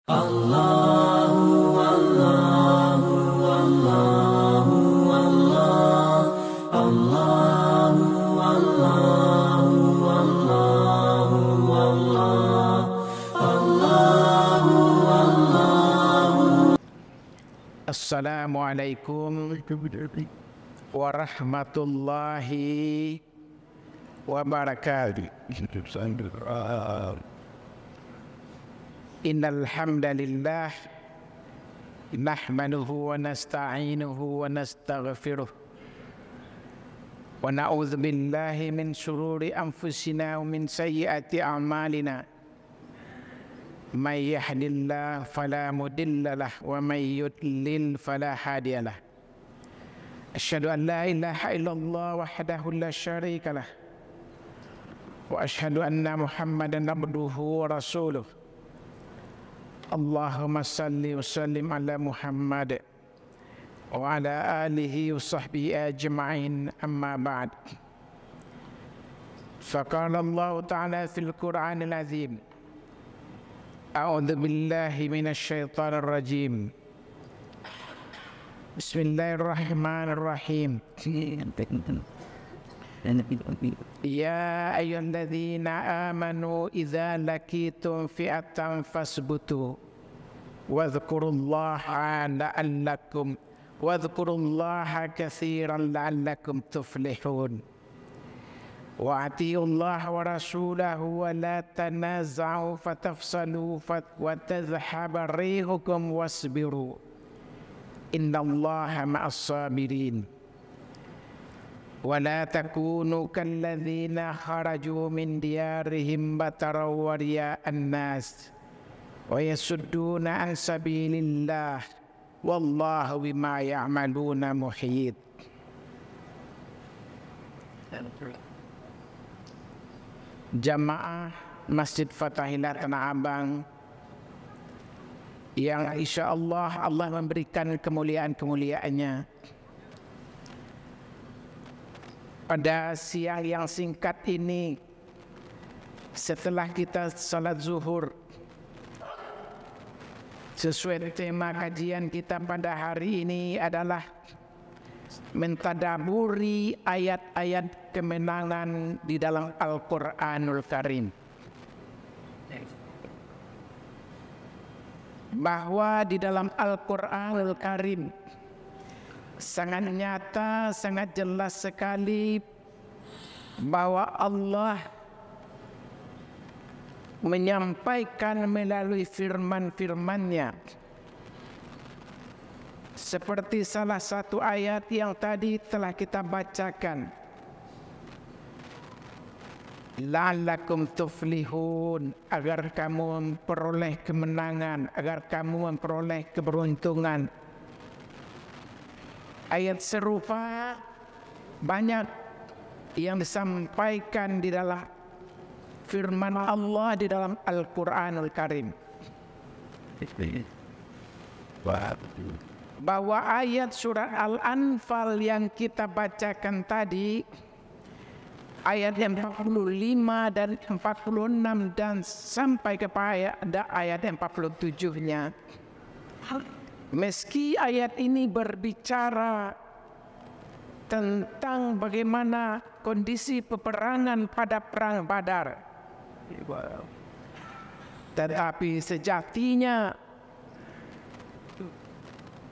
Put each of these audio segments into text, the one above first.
Allahu Allahu Allahu Allah Allahu Allahu Allahu Allah Allahu Allahu. Assalamualaikum warahmatullahi wabarakatuh. Innal hamdalillah nahmaduhu wa nasta'inuhu wa nastaghfiruh wa na'udzu billahi min shururi anfusina wa min sayyiati a'malina. May yahdihillahu fala mudilla lahu wa may yudlil fala hadiya lahu. Asyhadu an la ilaha illallah wahdahu la syarika lah wa asyhadu anna Muhammadan abduhu wa rasuluh. Allahumma salli wa sallim ala Muhammad wa ala alihi wa sahbihi ajma'in, amma ba'd. Faqala Allah ta'ala fil Qur'anil azim, a'udzu billahi minasy syaithanir rajim. Bismillahirrahmanirrahim. Ya ayyuhalladzina amanu idza laqitum fi'atan fasbutu wadhkurullaha katsiran la'allakum tuflihun. Wa atiiullaha wa rasulahu wa la tanaza'u fatafsalu wa tadhhaba rihukum wasbiru innallaha ma'as sabirin. ولا تكونوا كالذين خرجوا من ديارهم بطرا ورياء الناس ويصدون عن سبيل الله والله بما يعملون محيط. Jamaah Masjid Fatahillah Tanah Abang yang insya Allah memberikan kemuliaan-kemuliaannya. Pada siang yang singkat ini, setelah kita salat zuhur, sesuai tema kajian kita pada hari ini adalah mentadaburi ayat-ayat kemenangan di dalam Al-Quranul Karim. Bahwa di dalam Al-Quranul Karim sangat nyata, sangat jelas sekali bahwa Allah menyampaikan melalui firman-firman-Nya. Seperti salah satu ayat yang tadi telah kita bacakan. La'allakum tuflihun, agar kamu memperoleh kemenangan, agar kamu memperoleh keberuntungan. Ayat serupa banyak yang disampaikan di dalam firman Allah di dalam Al-Quranul Karim. Bahwa ayat surat Al-Anfal yang kita bacakan tadi, ayat yang 45 dan 46 dan sampai kepada ayat 47-nya. Meski ayat ini berbicara tentang bagaimana kondisi peperangan pada perang Badar, tetapi sejatinya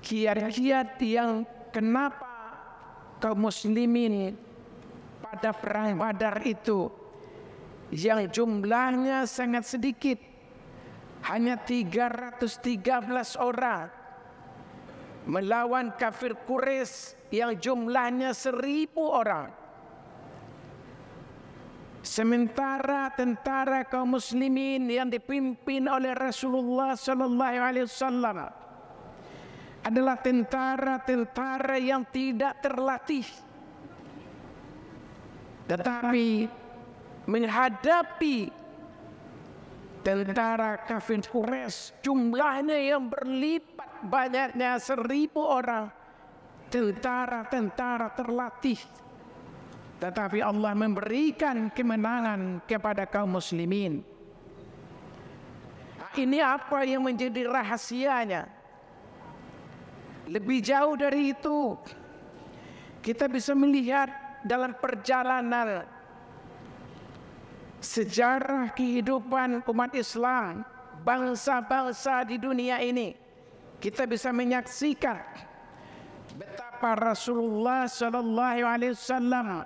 kiat-kiat yang kenapa kaum muslimin pada perang Badar itu yang jumlahnya sangat sedikit, hanya 313 orang, melawan kafir Quraisy yang jumlahnya 1000 orang. Sementara tentara kaum muslimin yang dipimpin oleh Rasulullah sallallahu alaihi wasallam adalah tentara-tentara yang tidak terlatih, tetapi menghadapi tentara kafir Quraisy jumlahnya yang berlipat banyaknya 1000 orang, tentara-tentara terlatih, tetapi Allah memberikan kemenangan kepada kaum muslimin. ini apa yang menjadi rahasianya? Lebih jauh dari itu, kita bisa melihat dalam perjalanan sejarah kehidupan umat Islam, bangsa-bangsa di dunia ini, kita bisa menyaksikan betapa Rasulullah SAW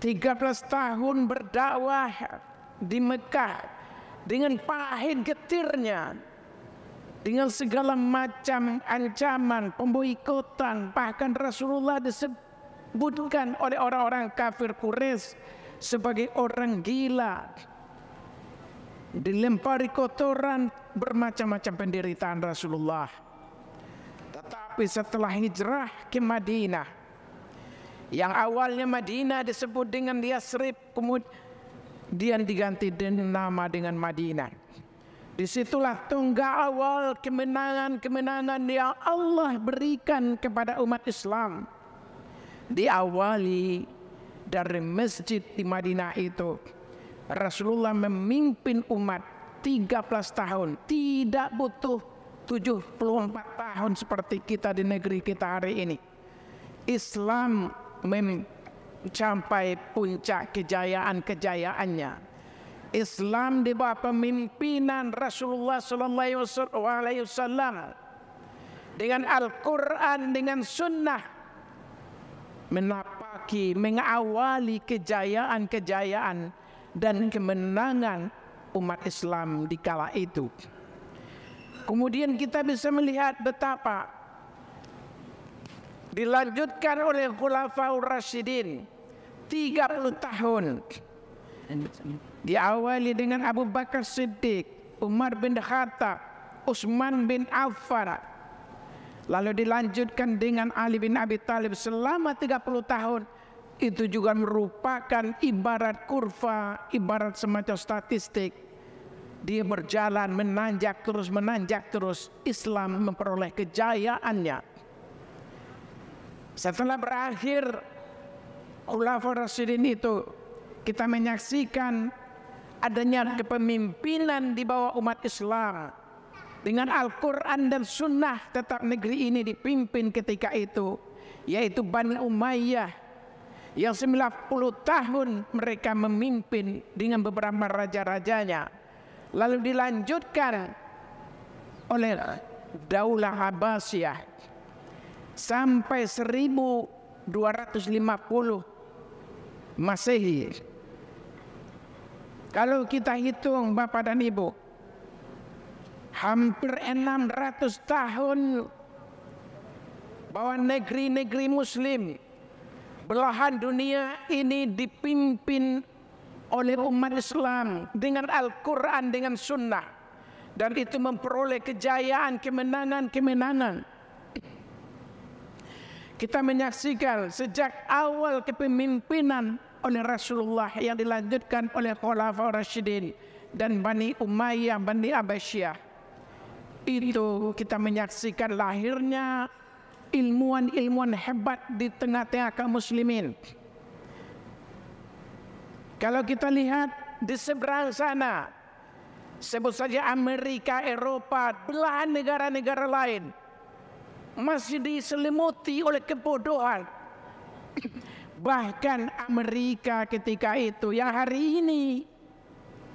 13 tahun berdakwah di Mekah dengan pahit getirnya, dengan segala macam ancaman, pemboikotan, bahkan Rasulullah disebutkan oleh orang-orang kafir Quraisy sebagai orang gila, dilempari kotoran, bermacam-macam penderitaan Rasulullah. Tetapi setelah hijrah ke Madinah, yang awalnya Madinah disebut dengan Yasrib, kemudian diganti nama dengan Madinah. Disitulah tonggak awal kemenangan-kemenangan yang Allah berikan kepada umat Islam. Diawali dari masjid di Madinah itu. Rasulullah memimpin umat 13 tahun. Tidak butuh 74 tahun seperti kita di negeri kita hari ini. Islam mencapai puncak kejayaan-kejayaannya. Islam di bawah pemimpinan Rasulullah SAW dengan Al-Quran, dengan Sunnah, mengawali kejayaan-kejayaan dan kemenangan umat Islam di kala itu. Kemudian kita bisa melihat betapa dilanjutkan oleh Khulafaur Rasyidin 30 tahun. Diawali dengan Abu Bakar Siddiq, Umar bin Khattab, Utsman bin Affan, lalu dilanjutkan dengan Ali bin Abi Thalib selama 30 tahun. Itu juga merupakan ibarat kurva, ibarat semacam statistik. Dia berjalan menanjak terus, Islam memperoleh kejayaannya. Setelah berakhir Khulafaur Rasyidin itu, kita menyaksikan adanya kepemimpinan di bawah umat Islam dengan Al-Quran dan Sunnah. Tetap negeri ini dipimpin ketika itu, yaitu Bani Umayyah, yang 90 tahun mereka memimpin dengan beberapa raja-rajanya. Lalu dilanjutkan oleh Daulah Abbasiyah sampai 1250 Masehi. Kalau kita hitung Bapak dan Ibu, hampir 600 tahun bahwa negeri-negeri Muslim belahan dunia ini dipimpin oleh umat Islam dengan Al-Quran, dengan Sunnah, dan itu memperoleh kejayaan, kemenangan-kemenangan. Kita menyaksikan sejak awal kepemimpinan oleh Rasulullah yang dilanjutkan oleh Khulafaur Rasyidin dan Bani Umayyah, Bani Abbasiyah. Itu kita menyaksikan lahirnya ilmuwan-ilmuwan hebat di tengah-tengah kaum muslimin. Kalau kita lihat di seberang sana, sebut saja Amerika, Eropa, belahan negara-negara lain, masih diselimuti oleh kebodohan. Bahkan Amerika ketika itu, yang hari ini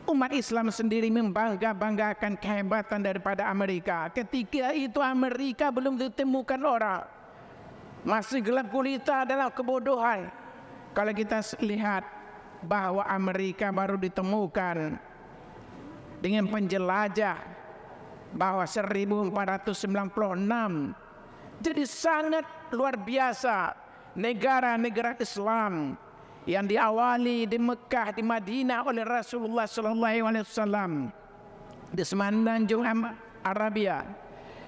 umat Islam sendiri membangga-banggakan kehebatan daripada Amerika. Ketika itu Amerika belum ditemukan orang, masih gelap gulita dalam kebodohan. Kalau kita lihat bahwa Amerika baru ditemukan dengan penjelajah bahwa 1496. Jadi sangat luar biasa negara-negara Islam yang diawali di Mekah, di Madinah oleh Rasulullah SAW, di Semenanjung Arabia,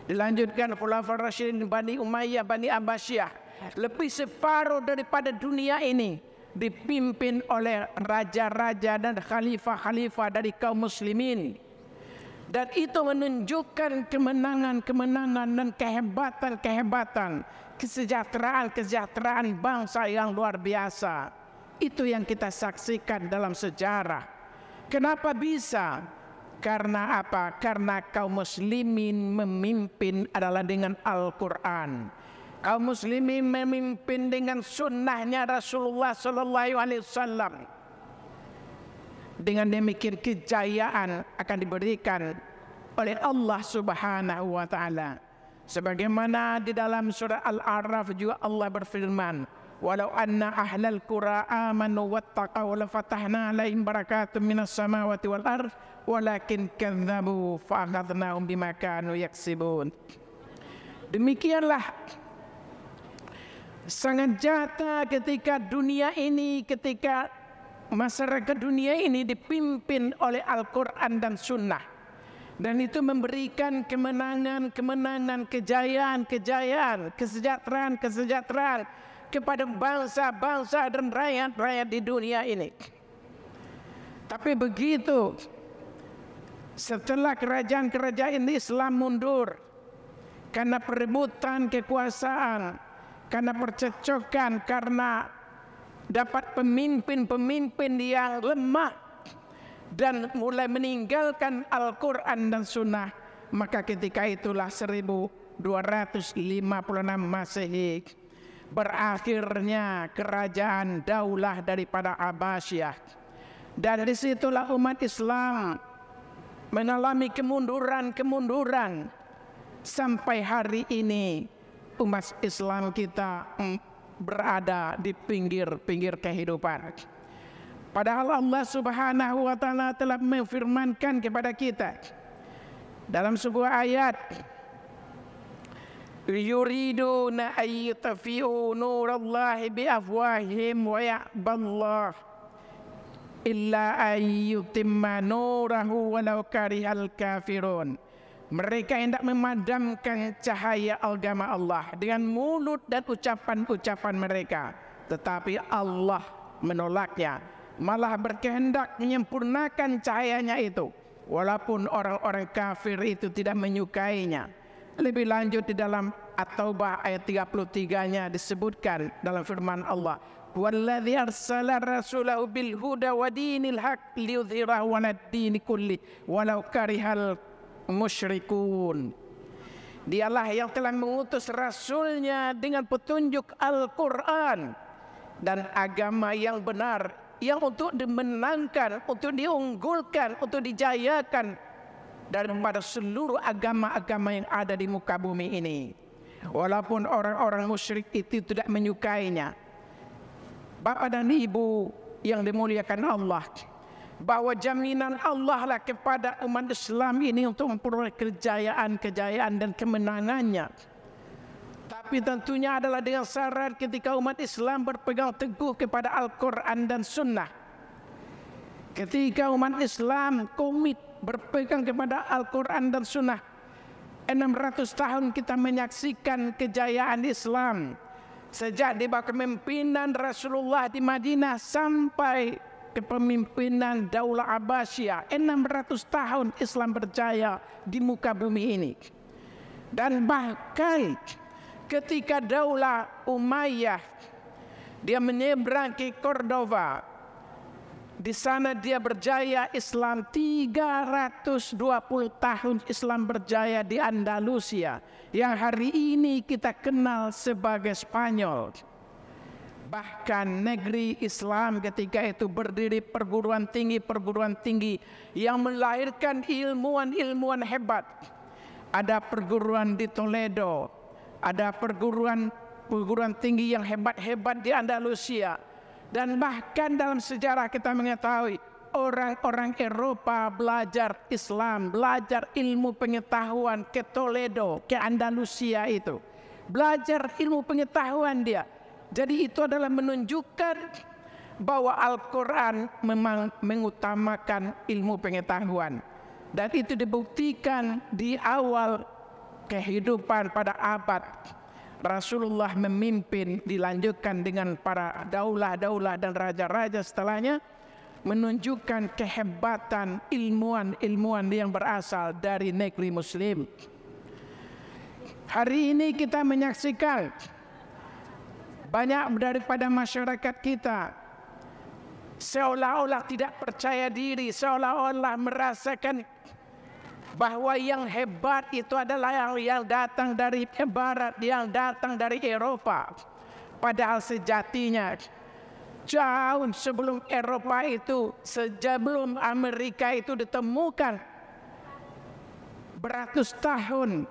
dilanjutkan Khulafaur Rasyidin, Bani Umayyah, Bani Abbasiyah. Lebih separuh daripada dunia ini dipimpin oleh raja-raja dan khalifah-khalifah dari kaum muslimin. Dan itu menunjukkan kemenangan-kemenangan dan kehebatan-kehebatan, kesejahteraan-kesejahteraan bangsa yang luar biasa. Itu yang kita saksikan dalam sejarah. Kenapa bisa? Karena apa? Karena kaum muslimin memimpin adalah dengan Al-Quran. Kaum muslimin memimpin dengan sunnahnya Rasulullah Sallallahu Alaihi Wasallam. Dengan demikian kejayaan akan diberikan oleh Allah Subhanahu Wa Taala. Sebagaimana di dalam surah Al-A'raf juga Allah berfirman, walau anna ahlal qura amanu wattaqaw lafatahna alaihim barakatun minas samawati wal ardh walakin kadzabu fa akhadnahum bima kanu yaksibun. Demikianlah sangat nyata ketika dunia ini, ketika masyarakat dunia ini dipimpin oleh Al-Quran dan Sunnah, dan itu memberikan kemenangan, kejayaan, kesejahteraan kepada bangsa-bangsa dan rakyat-rakyat di dunia ini. Tapi begitu setelah kerajaan-kerajaan Islam mundur karena perebutan kekuasaan, karena percecokan, karena dapat pemimpin-pemimpin yang lemah dan mulai meninggalkan Al-Quran dan Sunnah, maka ketika itulah 1256 Masehi berakhirnya kerajaan daulah daripada Abbasiyah. Dan disitulah umat Islam mengalami kemunduran sampai hari ini umat Islam kita berada di pinggir kehidupan. Padahal Allah Subhanahu Wa Taala telah memfirmankan kepada kita dalam sebuah ayat, yuriduna ayyutfi'u nurallahi biafwahihim wa ya'ballahu illa ayyutimma nurahu walau karihal kafirun. Mereka hendak memadamkan cahaya agama Allah dengan mulut dan ucapan-ucapan mereka, tetapi Allah menolaknya, malah berkehendak menyempurnakan cahayanya itu, walaupun orang-orang kafir itu tidak menyukainya. Lebih lanjut di dalam At-Taubah ayat 33-nya disebutkan dalam firman Allah, "Walladzi arsala rasulahu bil huda wa dinil haqq liyudhhirahu 'alad dini kulli walau karihal musyrikun." Dialah yang telah mengutus rasulnya dengan petunjuk Al-Quran dan agama yang benar, yang untuk dimenangkan, untuk diunggulkan, untuk dijayakan daripada seluruh agama-agama yang ada di muka bumi ini, walaupun orang-orang musyrik itu tidak menyukainya. Bapak dan Ibu yang dimuliakan Allah, bahwa jaminan Allah lah kepada umat Islam ini untuk memperoleh kejayaan dan kemenangannya. Tapi tentunya adalah dengan syarat ketika umat Islam berpegang teguh kepada Al-Quran dan Sunnah. Ketika umat Islam komit berpegang kepada Al-Quran dan Sunnah, 600 tahun kita menyaksikan kejayaan Islam. Sejak di bawah kepemimpinan Rasulullah di Madinah sampai kepemimpinan Daulah Abbasiyah, 600 tahun Islam berjaya di muka bumi ini. Dan bahkan ketika Daulah Umayyah dia menyeberang ke Cordova, di sana dia berjaya Islam 320 tahun Islam berjaya di Andalusia yang hari ini kita kenal sebagai Spanyol. Bahkan negeri Islam ketika itu berdiri perguruan tinggi yang melahirkan ilmuwan hebat. Ada perguruan di Toledo, ada perguruan tinggi yang hebat-hebat di Andalusia. Dan bahkan dalam sejarah kita mengetahui orang-orang Eropa belajar Islam, belajar ilmu pengetahuan ke Toledo, ke Andalusia itu. Belajar ilmu pengetahuan dia. Jadi itu adalah menunjukkan bahwa Al-Quran memang mengutamakan ilmu pengetahuan. Dan itu dibuktikan di awal kehidupan pada abad Rasulullah memimpin, dilanjutkan dengan para daulah-daulah dan raja-raja setelahnya, menunjukkan kehebatan ilmuwan yang berasal dari negeri Muslim. Hari ini kita menyaksikan banyak daripada masyarakat kita seolah-olah tidak percaya diri, seolah-olah merasakan bahwa yang hebat itu adalah yang datang dari Barat, yang datang dari Eropa. Padahal sejatinya jauh sebelum Eropa itu, sebelum Amerika itu ditemukan, beratus tahun,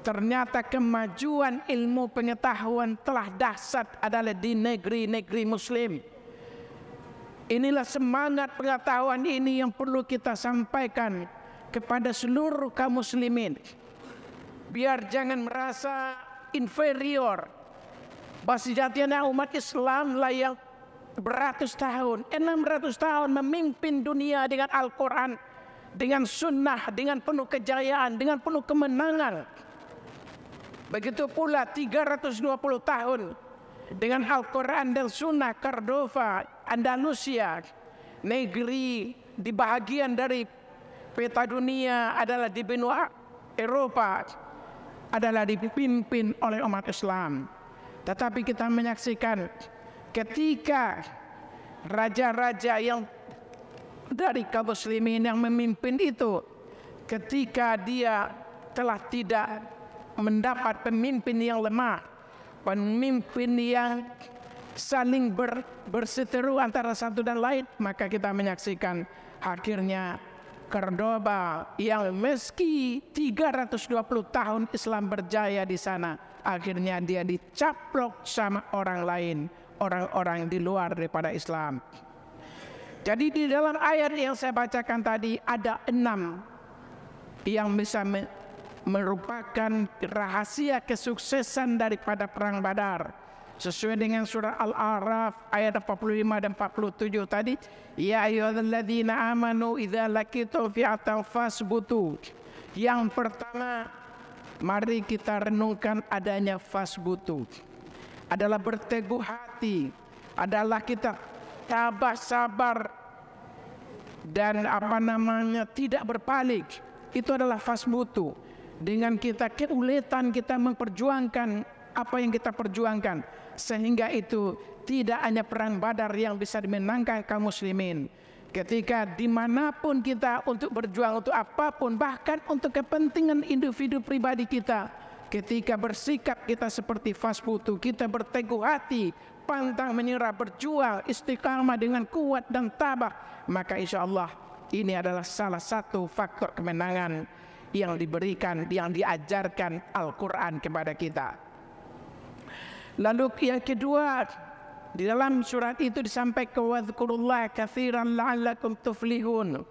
ternyata kemajuan ilmu pengetahuan telah dahsyat adalah di negeri-negeri Muslim. Inilah semangat pengetahuan ini yang perlu kita sampaikan kepada seluruh kaum muslimin. Biar jangan merasa inferior. Bahwa sejatinya umat Islam lah yang beratus tahun, 600 tahun memimpin dunia dengan Al-Quran, dengan sunnah, dengan penuh kejayaan, dengan penuh kemenangan. Begitu pula 320 tahun dengan Al-Quran dan sunnah. Cordova, Andalusia, negeri di bahagian dari peta dunia adalah di benua Eropa, adalah dipimpin oleh umat Islam. Tetapi kita menyaksikan ketika raja-raja yang dari kaum muslimin yang memimpin itu, ketika dia telah tidak mendapat pemimpin yang lemah, pemimpin yang saling berseteru antara satu dan lain, maka kita menyaksikan akhirnya Cordoba yang meski 320 tahun Islam berjaya di sana, akhirnya dia dicaplok sama orang lain, orang-orang di luar daripada Islam. Jadi di dalam ayat yang saya bacakan tadi ada 6 yang bisa merupakan rahasia kesuksesan daripada perang Badar. Sesuai dengan surah Al-A'raf ayat 45 dan 47 tadi, ya ayyuhalladzina amanu idza laqitum fi'atan fasbutu. Yang pertama, mari kita renungkan adanya fasbutu. Adalah berteguh hati, adalah kita tabah sabar dan tidak berpaling. Itu adalah fasbutu. Dengan kita keuletan kita memperjuangkan apa yang kita perjuangkan, sehingga itu tidak hanya perang Badar yang bisa dimenangkan kaum muslimin. Ketika dimanapun kita untuk berjuang untuk apapun, bahkan untuk kepentingan individu pribadi kita, ketika bersikap kita seperti fasbutu, kita berteguh hati, pantang menyerah, berjuang istiqamah dengan kuat dan tabah, maka insya Allah ini adalah salah satu faktor kemenangan yang diberikan, yang diajarkan Al-Quran kepada kita. Lalu yang kedua, di dalam surat itu disampaikan wadhkurullaha katsiran la'allakum tuflihun.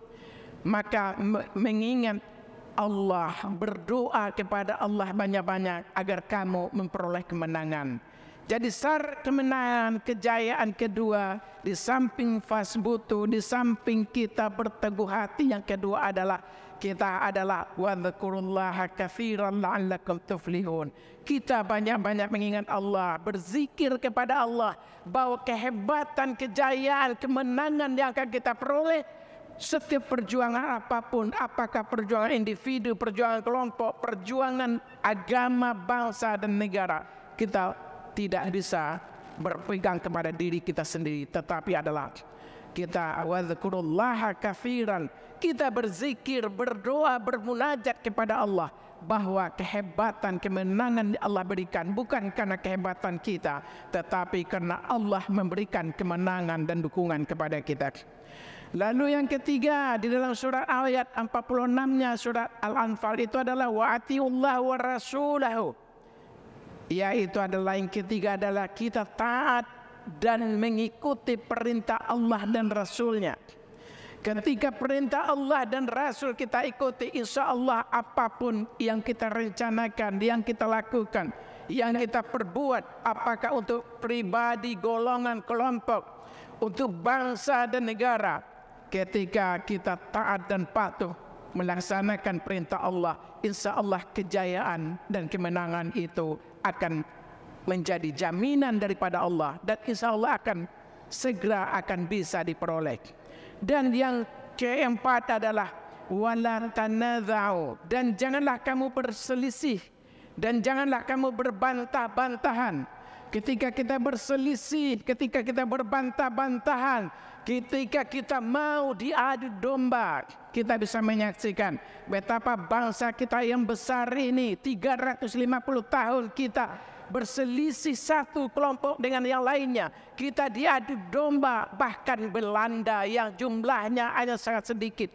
Maka mengingat Allah, berdoa kepada Allah banyak-banyak agar kamu memperoleh kemenangan. Jadi syarat kemenangan, kejayaan kedua, di samping fasbutu, di samping kita berteguh hati, yang kedua adalah kita adalah wadhkurullaha katsiran la'allakum tuflihun. Kita banyak-banyak mengingat Allah, berzikir kepada Allah, bahwa kehebatan, kejayaan, kemenangan yang akan kita peroleh setiap perjuangan apapun, apakah perjuangan individu, perjuangan kelompok, perjuangan agama, bangsa dan negara, kita tidak bisa berpegang kepada diri kita sendiri, tetapi adalah kita wadhkurullaha katsiran, kita berzikir, berdoa, bermunajat kepada Allah, bahwa kehebatan, kemenangan Allah berikan bukan karena kehebatan kita, tetapi karena Allah memberikan kemenangan dan dukungan kepada kita. Lalu yang ketiga, di dalam surat ayat 46-nya surat Al-Anfal itu adalah wa atiullah wa rasulahu, yaitu adalah yang ketiga adalah kita taat dan mengikuti perintah Allah dan Rasulnya. Ketika perintah Allah dan Rasul kita ikuti, insya Allah apapun yang kita rencanakan, yang kita lakukan, yang kita perbuat, apakah untuk pribadi, golongan, kelompok, untuk bangsa dan negara, ketika kita taat dan patuh melaksanakan perintah Allah, insya Allah kejayaan dan kemenangan itu akan menjadi jaminan daripada Allah, dan insya Allah akan segera akan bisa diperoleh. Dan yang keempat adalah wala tanaza'u, dan janganlah kamu berselisih, dan janganlah kamu berbantah-bantahan. ketika kita berselisih, ketika kita berbantah-bantahan, ketika kita mau diadu domba, kita bisa menyaksikan betapa bangsa kita yang besar ini 350 tahun kita berselisih satu kelompok dengan yang lainnya. Kita diadu domba, bahkan Belanda yang jumlahnya hanya sangat sedikit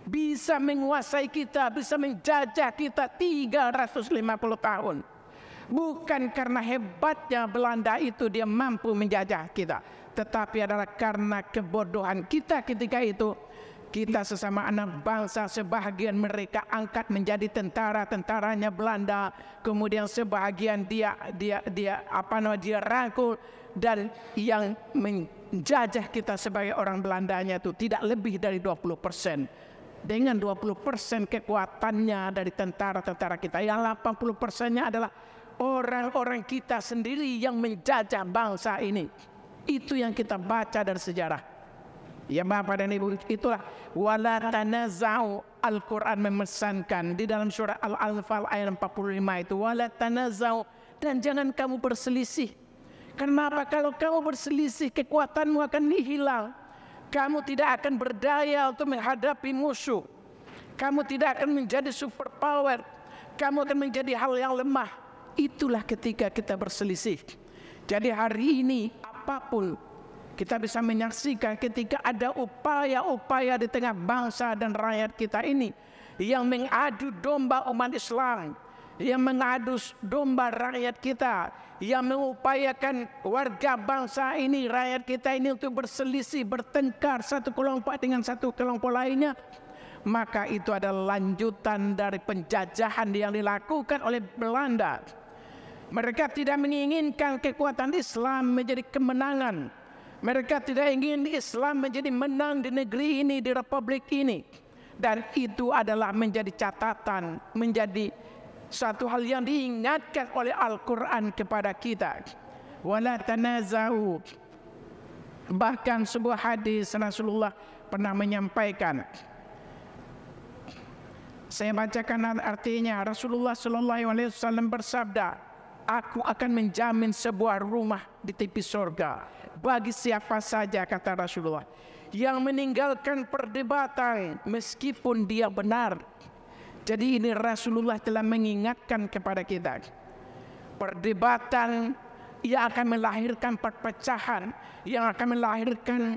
bisa menguasai kita, bisa menjajah kita 350 tahun. Bukan karena hebatnya Belanda itu dia mampu menjajah kita, tetapi adalah karena kebodohan kita ketika itu. Kita sesama anak bangsa, sebahagian mereka angkat menjadi tentara-tentaranya Belanda, kemudian sebahagian dia rangkul, dan yang menjajah kita sebagai orang Belandanya itu tidak lebih dari 20%. Dengan 20% kekuatannya dari tentara-tentara kita, yang 80%-nya adalah orang-orang kita sendiri yang menjajah bangsa ini. Itu yang kita baca dari sejarah. Ya Bapak dan Ibu, itulah wala tanaza'u. Al-Quran memesankan di dalam surah Al-Anfal ayat 45 itu, wala tanaza'u, dan jangan kamu berselisih. Kenapa? Kalau kamu berselisih, kekuatanmu akan hilang. Kamu tidak akan berdaya untuk menghadapi musuh. Kamu tidak akan menjadi super power. Kamu akan menjadi hal yang lemah. Itulah ketika kita berselisih. Jadi hari ini apapun kita bisa menyaksikan ketika ada upaya-upaya di tengah bangsa dan rakyat kita ini yang mengadu domba umat Islam, yang mengadu domba rakyat kita, yang mengupayakan warga bangsa ini, rakyat kita ini untuk berselisih, bertengkar satu kelompok dengan satu kelompok lainnya, maka itu adalah lanjutan dari penjajahan yang dilakukan oleh Belanda. Mereka tidak menginginkan kekuatan Islam menjadi kemenangan. Mereka tidak ingin Islam menjadi menang di negeri ini, di republik ini. Dan itu adalah menjadi catatan, menjadi satu hal yang diingatkan oleh Al-Quran kepada kita. Wala tanaza'u. Bahkan sebuah hadis Rasulullah pernah menyampaikan. Saya bacakan artinya. Rasulullah SAW bersabda, aku akan menjamin sebuah rumah di tepi surga bagi siapa saja, kata Rasulullah, yang meninggalkan perdebatan meskipun dia benar. Jadi ini Rasulullah telah mengingatkan kepada kita. Perdebatan yang akan melahirkan perpecahan, yang akan melahirkan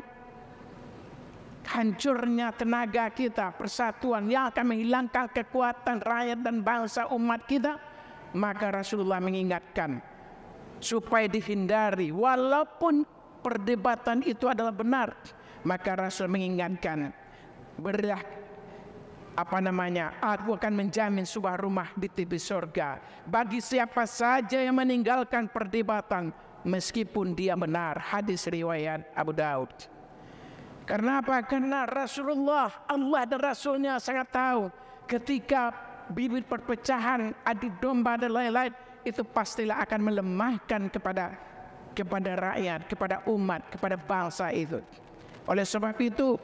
hancurnya tenaga kita, persatuan, yang akan menghilangkan kekuatan rakyat dan bangsa umat kita. Maka Rasulullah mengingatkan supaya dihindari, walaupun perdebatan itu adalah benar, maka Rasul mengingatkan, aku akan menjamin sebuah rumah di tepi surga bagi siapa saja yang meninggalkan perdebatan meskipun dia benar. Hadis riwayat Abu Daud. Karena apa? Karena Rasulullah, Allah dan Rasulnya sangat tahu ketika bibit perpecahan, adu domba dan lain-lain, itu pastilah akan melemahkan kepada rakyat, kepada umat, kepada bangsa itu. Oleh sebab itu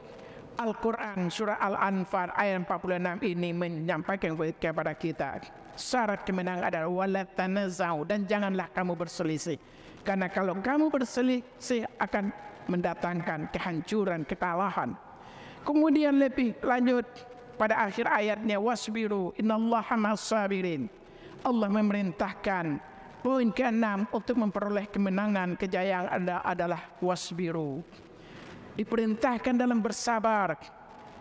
Al-Quran surah Al-Anfal ayat 46 ini menyampaikan kepada kita syarat kemenangan adalah wala tanaza'u, dan janganlah kamu berselisih. Karena kalau kamu berselisih akan mendatangkan kehancuran, kekalahan. Kemudian lebih lanjut pada akhir ayatnya, wasbiru innallaha ma'as-sabirin. Allah memerintahkan poin ke-6 untuk memperoleh kemenangan, kejayaan adalah wasbiru. Diperintahkan dalam bersabar.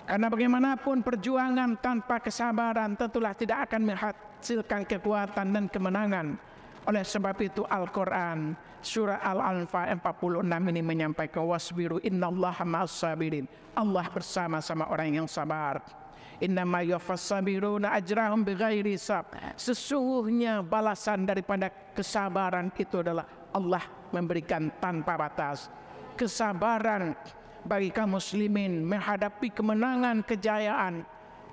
Karena bagaimanapun perjuangan tanpa kesabaran tentulah tidak akan menghasilkan kekuatan dan kemenangan. Oleh sebab itu Al-Quran surah Al-Anfal 46 ini menyampaikan wasbiru innallaha ma'as-sabirin. Allah bersama-sama orang yang sabar. Innama yuwaffas-sabiruna ajrahum bighairi hisab. Sesungguhnya balasan daripada kesabaran itu adalah Allah memberikan tanpa batas. Kesabaran bagi kaum muslimin menghadapi kemenangan, kejayaan.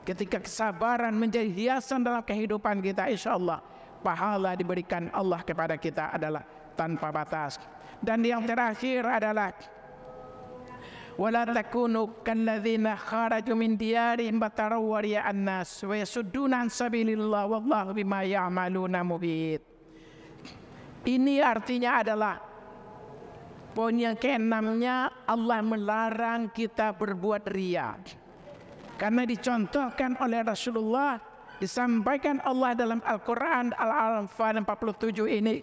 Ketika kesabaran menjadi hiasan dalam kehidupan kita, insyaallah pahala diberikan Allah kepada kita adalah tanpa batas. Dan yang terakhir adalah wala takunu kalladzina kharaju min diyarihim bataran wa riya'an nas wa yasudduna an sabilillah wallahu bima ya'maluna muhit. Ini artinya adalah poin yang keenamnya, Allah melarang kita berbuat riya. Karena dicontohkan oleh Rasulullah, disampaikan Allah dalam Al-Quran Al-Anfal 47 ini,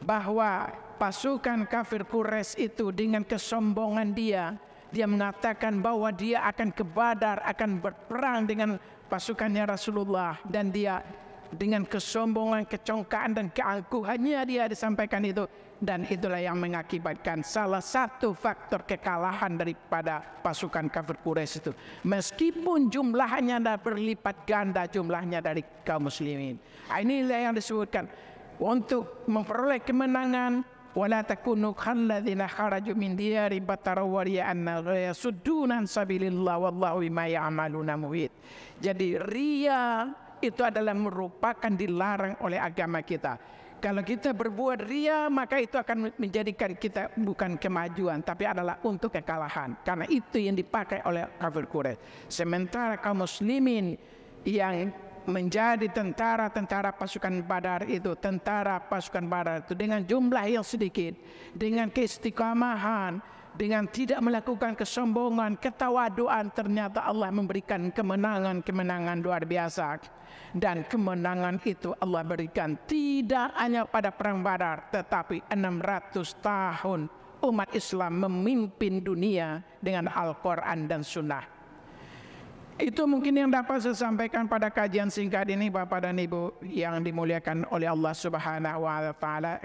bahwa pasukan kafir Quraisy itu dengan kesombongan dia mengatakan bahwa dia akan ke Badar, akan berperang dengan pasukannya Rasulullah, dan dia dengan kesombongan, kecongkaan dan keangkuhannya dia disampaikan itu, dan itulah yang mengakibatkan salah satu faktor kekalahan daripada pasukan kafir Quraisy itu. Meskipun jumlahnya dah berlipat ganda jumlahnya dari kaum muslimin. Inilah yang disebutkan untuk memperoleh kemenangan, wala takunu kalladzina kharaju min diyari batara wa riya'an yasudduna an sabilillah wallahu bima ya'maluna muhit. Jadi riya itu adalah merupakan dilarang oleh agama kita. Kalau kita berbuat riya, maka itu akan menjadikan kita bukan kemajuan, tapi adalah untuk kekalahan. Karena itu yang dipakai oleh kafir Quraisy. Sementara kaum muslimin yang menjadi tentara pasukan Badar itu, dengan jumlah yang sedikit, dengan keistiqamahan, dengan tidak melakukan kesombongan, ketawaduan, ternyata Allah memberikan kemenangan luar biasa. Dan kemenangan itu Allah berikan tidak hanya pada perang Badar, tetapi 600 tahun umat Islam memimpin dunia dengan Al-Quran dan Sunnah. Itu mungkin yang dapat saya sampaikan pada kajian singkat ini, Bapak dan Ibu yang dimuliakan oleh Allah Subhanahu wa Ta'ala.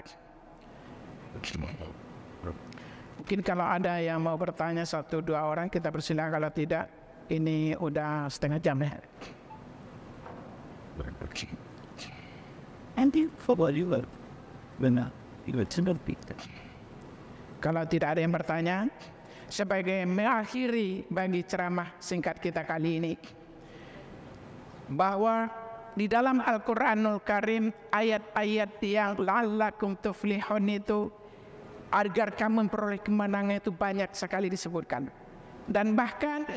Mungkin kalau ada yang mau bertanya 1-2 orang, kita persilakan. Kalau tidak, ini udah setengah jam ya. Kalau tidak ada yang bertanya, sebagai mengakhiri bagi ceramah singkat kita kali ini, bahwa di dalam Al-Quranul Karim ayat-ayat yang la'allakum tuflihun itu, agar kamu memperoleh kemenangan, itu banyak sekali disebutkan. Dan bahkan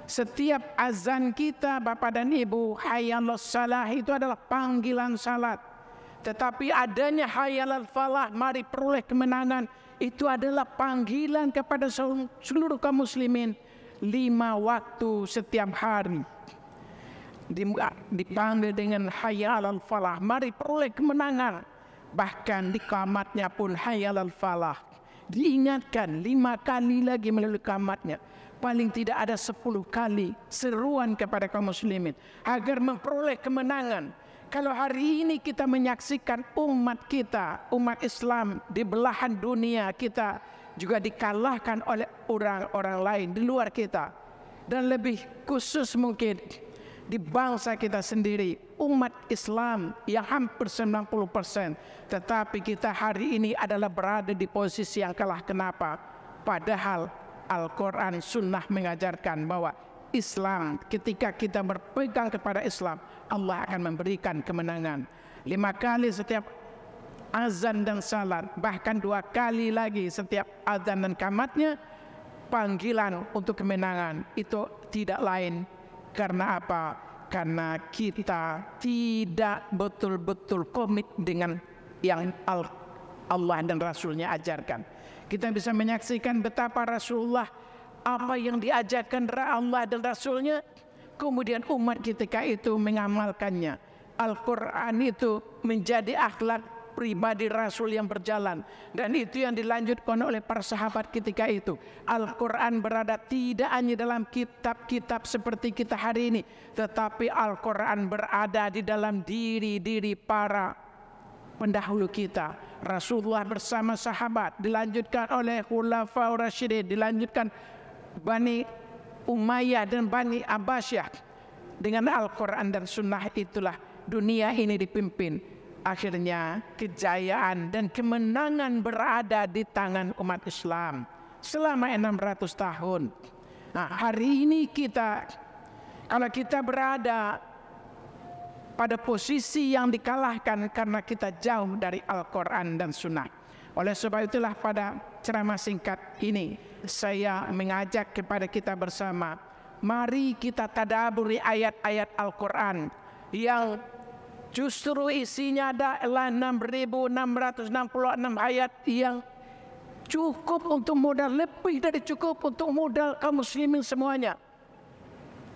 setiap azan kita, Bapak dan Ibu, hayyalas salah itu adalah panggilan salat. Tetapi adanya hayyalal falah, mari peroleh kemenangan, itu adalah panggilan kepada seluruh kaum muslimin. 5 waktu setiap hari dipanggil dengan hayyalal falah, mari peroleh kemenangan. Bahkan di qamatnya pun hayyalal falah, diingatkan 5 kali lagi melalui qamatnya. Paling tidak ada 10 kali seruan kepada kaum muslimin agar memperoleh kemenangan. Kalau hari ini kita menyaksikan umat kita, umat Islam di belahan dunia, kita juga dikalahkan oleh orang-orang lain di luar kita. Dan lebih khusus mungkin di bangsa kita sendiri, umat Islam yang hampir 90%. Tetapi kita hari ini adalah berada di posisi yang kalah. Kenapa? Padahal Al-Quran Sunnah mengajarkan bahwa Islam, ketika kita berpegang kepada Islam, Allah akan memberikan kemenangan. 5 kali setiap azan dan salat, bahkan 2 kali lagi setiap azan dan qamatnya, panggilan untuk kemenangan. Itu tidak lain karena apa? Karena kita tidak betul-betul komit dengan yang Allah dan Rasulnya ajarkan. Kita bisa menyaksikan betapa Rasulullah, apa yang diajarkan Allah dan Rasulnya, kemudian umat ketika itu mengamalkannya. Al-Quran itu menjadi akhlak pribadi Rasul yang berjalan, dan itu yang dilanjutkan oleh para sahabat ketika itu. Al-Quran berada tidak hanya dalam kitab-kitab seperti kita hari ini, tetapi Al-Quran berada di dalam diri-diri para pendahulu kita. Rasulullah bersama sahabat, dilanjutkan oleh Khulafaur Rasyidin, dilanjutkan Bani Umayyah dan Bani Abbasiyah. Dengan Al-Quran dan Sunnah itulah dunia ini dipimpin. Akhirnya kejayaan dan kemenangan berada di tangan umat Islam selama 600 tahun. Nah, hari ini kalau kita berada pada posisi yang dikalahkan karena kita jauh dari Al-Quran dan Sunnah. Oleh sebab itulah pada ceramah singkat ini saya mengajak kepada kita bersama, mari kita tadabburi ayat-ayat Al-Quran yang Justru isinya adalah 6.666 ayat yang cukup untuk modal, lebih dari cukup untuk modal kaum muslimin semuanya.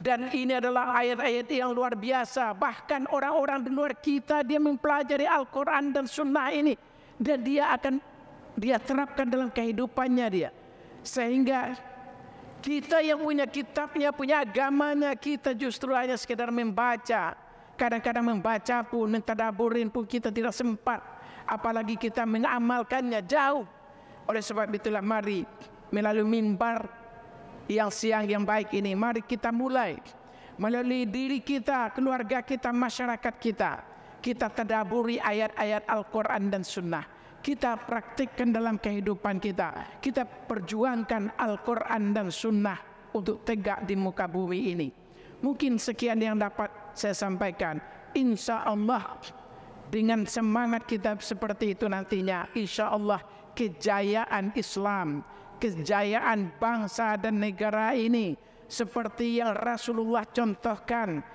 Dan ini adalah ayat-ayat yang luar biasa. Bahkan orang-orang di luar kita, dia mempelajari Al-Quran dan Sunnah ini, dan dia terapkan dalam kehidupannya dia. Sehingga kita yang punya kitabnya, punya agamanya, kita justru hanya sekedar membaca. Kadang-kadang membaca pun, mentadaburin pun kita tidak sempat, apalagi kita mengamalkannya jauh. Oleh sebab itulah mari melalui mimbar yang siang yang baik ini, mari kita mulai melalui diri kita, keluarga kita, masyarakat kita tadaburi ayat-ayat Al-Quran dan Sunnah. Kita praktikkan dalam kehidupan kita. Kita perjuangkan Al-Quran dan Sunnah untuk tegak di muka bumi ini. Mungkin sekian yang dapat saya sampaikan. Insya Allah dengan semangat kita seperti itu nantinya, insya Allah kejayaan Islam, kejayaan bangsa dan negara ini seperti yang Rasulullah contohkan.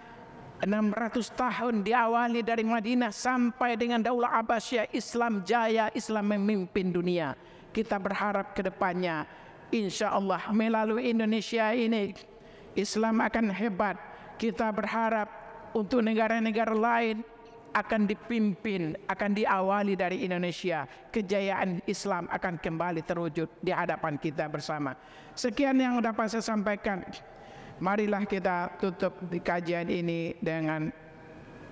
600 tahun diawali dari Madinah sampai dengan Daulah Abbasiyah, Islam jaya, Islam memimpin dunia. Kita berharap ke depannya, insya Allah melalui Indonesia ini Islam akan hebat. Kita berharap untuk negara-negara lain akan dipimpin, akan diawali dari Indonesia. Kejayaan Islam akan kembali terwujud di hadapan kita bersama. Sekian yang dapat saya sampaikan. Marilah kita tutup di kajian ini dengan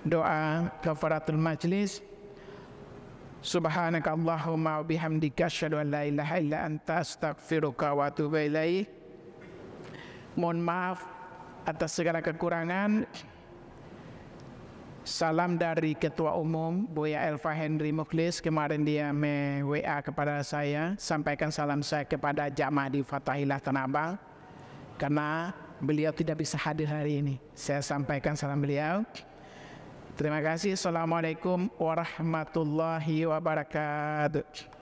doa kafaratul majlis. Subhanaka Allahumma wa bihamdika asyhadu an la ilaha illa anta astaghfiruka wa atubu ilaik. Mohon maaf atas segala kekurangan. Salam dari Ketua Umum Buya Elva Henry Mukhlis. Kemarin dia WA kepada saya, sampaikan salam saya kepada jamaah di Fatahillah Tanah Abang, karena beliau tidak bisa hadir hari ini. Saya sampaikan salam beliau. Terima kasih. Assalamualaikum warahmatullahi wabarakatuh.